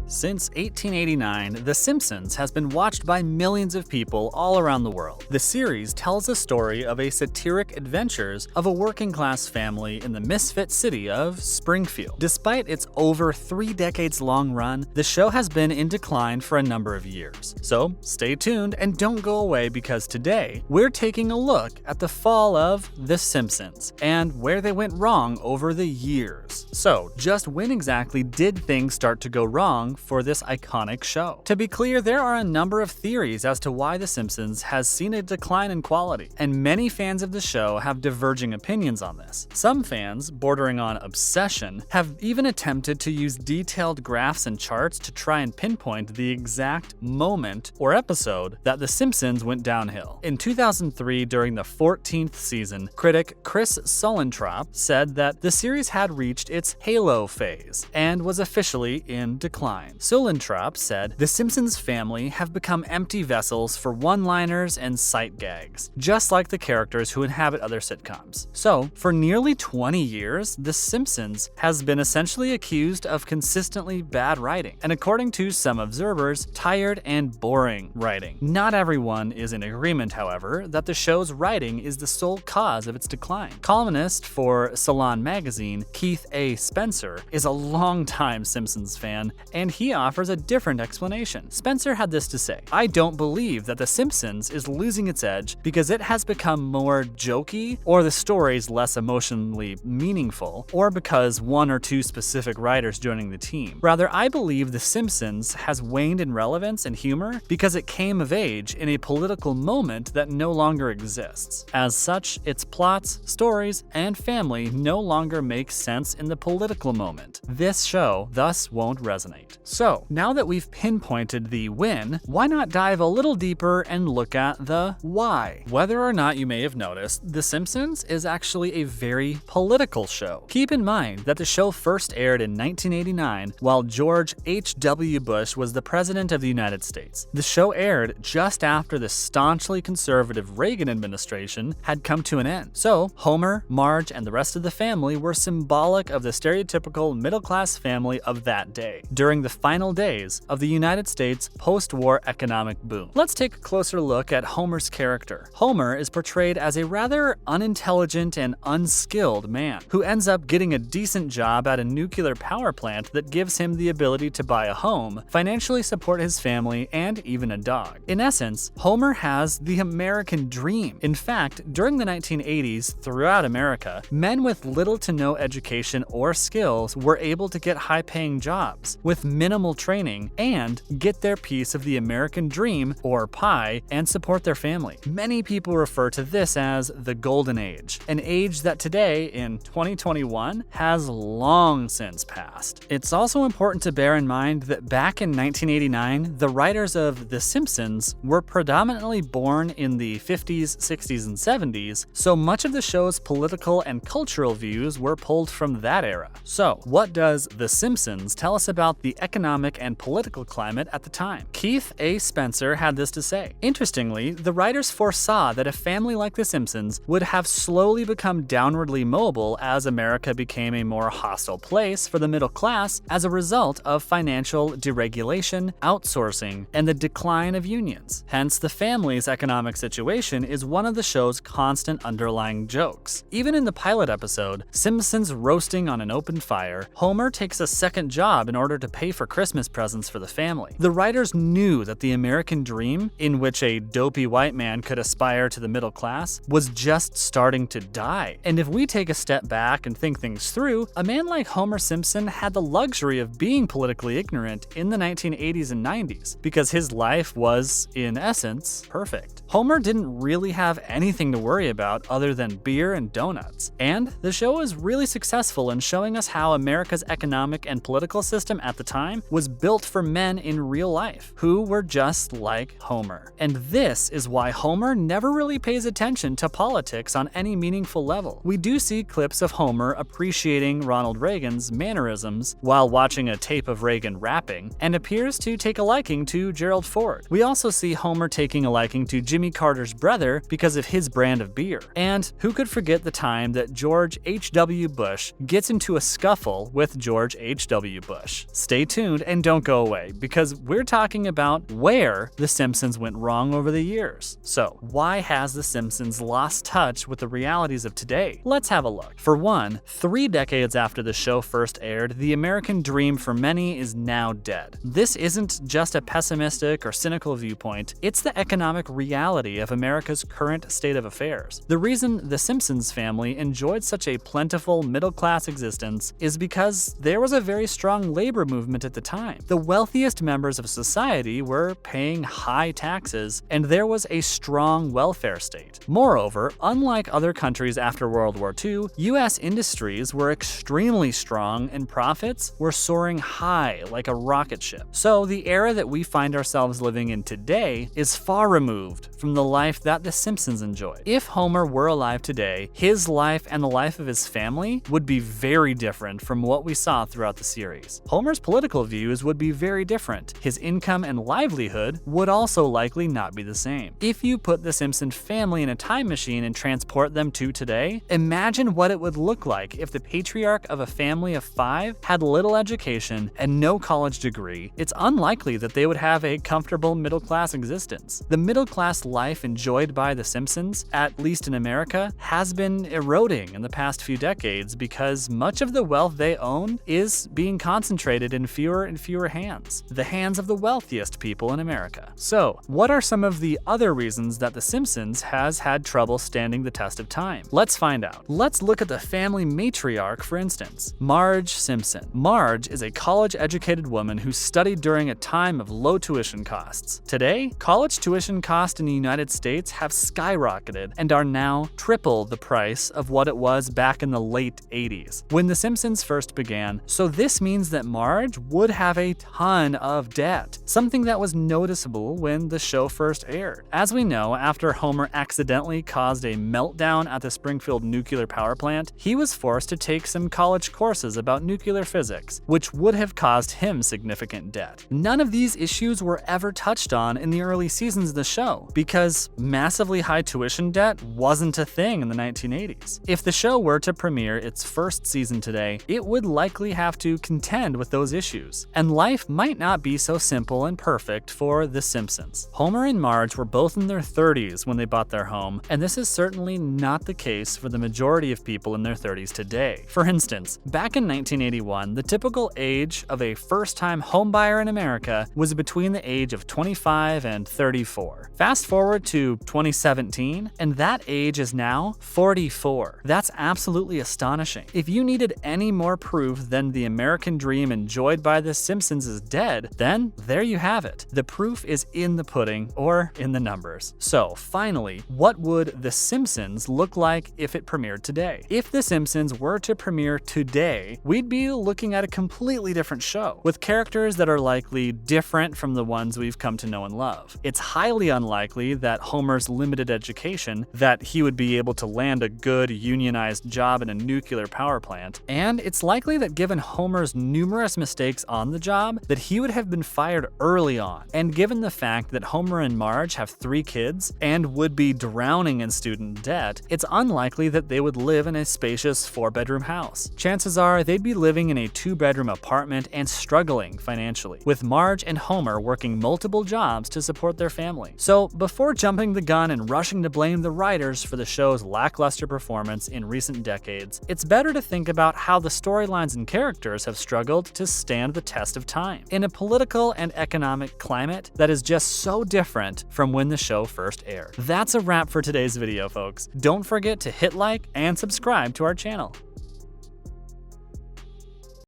Since 1889, The Simpsons has been watched by millions of people all around the world. The series tells the story of a satiric adventures of a working-class family in the misfit city of Springfield. Despite its over 3 decades long run, the show has been in decline for a number of years. So stay tuned and don't go away, because today we're taking a look at the fall of The Simpsons and where they went wrong over the years. So just when exactly did things start to go wrong for this iconic show? To be clear, there are a number of theories as to why The Simpsons has seen a decline in quality, and many fans of the show have diverging opinions on this. Some fans, bordering on obsession, have even attempted to use detailed graphs and charts to try and pinpoint the exact moment or episode that The Simpsons went downhill. In 2003, during the 14th season, critic Chris Suellentrop said that the series had reached its halo phase and was officially in decline. Suellentrop said, "The Simpsons family have become empty vessels for one-liners and sight gags, just like the characters who inhabit other sitcoms." So, for nearly 20 years, The Simpsons has been essentially accused of consistently bad writing, and according to some observers, tired and boring writing. Not everyone is in agreement, however, that the show's writing is the sole cause of its decline. Columnist for Salon magazine, Keith A. Spencer, is a longtime Simpsons fan, and he offers a different explanation. Spencer had this to say: "I don't believe that The Simpsons is losing its edge because it has become more jokey, or the stories less emotionally meaningful, or because one or two specific writers joining the team. Rather, I believe The Simpsons has waned in relevance and humor because it came of age in a political moment that no longer exists. As such, its plots, stories, and family no longer make sense in the political moment. This show thus won't resonate." So, now that we've pinpointed the when, why not dive a little deeper and look at the why? Whether or not you may have noticed, The Simpsons is actually a very political show. Keep in mind that the show first aired in 1989 while George H.W. Bush was the President of the United States. The show aired just after the staunchly conservative Reagan administration had come to an end. So, Homer, Marge, and the rest of the family were symbolic of the stereotypical middle-class family of that day, during the final days of the United States post-war economic boom. Let's take a closer look at Homer's character. Homer is portrayed as a rather unintelligent and unskilled man who ends up getting a decent job at a nuclear power plant that gives him the ability to buy a home, financially support his family, and even a dog. In essence, Homer has the American dream. In fact, during the 1980s, throughout America, men with little to no education or skills were able to get high-paying jobs with minimal training and get their piece of the American dream, or pie, and support their family. Many people refer to this as the Golden Age, an age that today, in 2021, has long since passed. It's also important to bear in mind that back in 1989, the writers of The Simpsons were predominantly born in the 50s, 60s, and 70s, so much of the show's political and cultural views were pulled from that era. So, what does The Simpsons tell us about the economic and political climate at the time? Keith A. Spencer had this to say: "Interestingly, the writers foresaw that a family like The Simpsons would have slowly become downwardly mobile as America became a more hostile place for the middle class as a result of financial deregulation, outsourcing, and the decline of unions. Hence, the family's economic situation is one of the show's constant underlying jokes. Even in the pilot episode, Simpsons Roasting on an Open Fire, Homer takes a second job in order to pay for Christmas presents for the family. The writers knew that the American dream, in which a dopey white man could aspire to the middle class, was just starting to die. And if we take a step back and think things through, a man like Homer Simpson had the luxury of being politically ignorant in the 1980s and 90s, because his life was, in essence, perfect. Homer didn't really have anything to worry about other than beer and donuts. And the show is really successful in showing us how America's economic and political system at the time was built for men in real life, who were just like Homer. And this is why Homer never really pays attention to politics on any meaningful level. We do see clips of Homer appreciating Ronald Reagan's mannerisms while watching a tape of Reagan rapping, and appears to take a liking to Gerald Ford. We also see Homer taking a liking to Jimmy Carter's brother because of his brand of beer. And who could forget the time that George H.W. Bush gets into a scuffle with George H.W. Bush? Stay tuned tuned and don't go away, because we're talking about where The Simpsons went wrong over the years. So, why has The Simpsons lost touch with the realities of today? Let's have a look. For one, 3 decades after the show first aired, the American dream for many is now dead. This isn't just a pessimistic or cynical viewpoint, it's the economic reality of America's current state of affairs. The reason the Simpsons family enjoyed such a plentiful middle-class existence is because there was a very strong labor movement at the time. The wealthiest members of society were paying high taxes, and there was a strong welfare state. Moreover, unlike other countries after World War II, US industries were extremely strong and profits were soaring high like a rocket ship. So the era that we find ourselves living in today is far removed from the life that The Simpsons enjoyed. If Homer were alive today, his life and the life of his family would be very different from what we saw throughout the series. Homer's political views would be very different. His income and livelihood would also likely not be the same. If you put the Simpson family in a time machine and transport them to today, imagine what it would look like if the patriarch of a family of 5 had little education and no college degree. It's unlikely that they would have a comfortable middle-class existence. The middle-class life enjoyed by the Simpsons, at least in America, has been eroding in the past few decades because much of the wealth they own is being concentrated in fewer and fewer hands, the hands of the wealthiest people in America. So, what are some of the other reasons that The Simpsons has had trouble standing the test of time? Let's find out. Let's look at the family matriarch, for instance, Marge Simpson. Marge is a college-educated woman who studied during a time of low tuition costs. Today, college tuition costs in the United States have skyrocketed and are now triple the price of what it was back in the late 80s, when The Simpsons first began. So this means that Marge would have a ton of debt, something that was noticeable when the show first aired. As we know, after Homer accidentally caused a meltdown at the Springfield nuclear power plant, he was forced to take some college courses about nuclear physics, which would have caused him significant debt. None of these issues were ever touched on in the early seasons of the show, because massively high tuition debt wasn't a thing in the 1980s. If the show were to premiere its first season today, it would likely have to contend with those issues, and life might not be so simple and perfect for The Simpsons. Homer and Marge were both in their 30s when they bought their home, and this is certainly not the case for the majority of people in their 30s today. For instance, back in 1981, the typical age of a first-time homebuyer in America was between the age of 25 and 34. Fast forward to 2017, and that age is now 44. That's absolutely astonishing. If you needed any more proof than the American dream enjoyed by The Simpsons is dead, then there you have it. The proof is in the pudding, or in the numbers. So, finally, what would The Simpsons look like if it premiered today? If The Simpsons were to premiere today, we'd be looking at a completely different show, with characters that are likely different from the ones we've come to know and love. It's highly unlikely that Homer's limited education, that he would be able to land a good unionized job in a nuclear power plant, and it's likely that given Homer's numerous mistakes on the job, that he would have been fired early on. And given the fact that Homer and Marge have 3 kids and would be drowning in student debt, it's unlikely that they would live in a spacious 4-bedroom house. Chances are they'd be living in a 2-bedroom apartment and struggling financially, with Marge and Homer working multiple jobs to support their family. So before jumping the gun and rushing to blame the writers for the show's lackluster performance in recent decades, it's better to think about how the storylines and characters have struggled to stand the test of time in a political and economic climate that is just so different from when the show first aired. That's a wrap for today's video, folks. Don't forget to hit like and subscribe to our channel.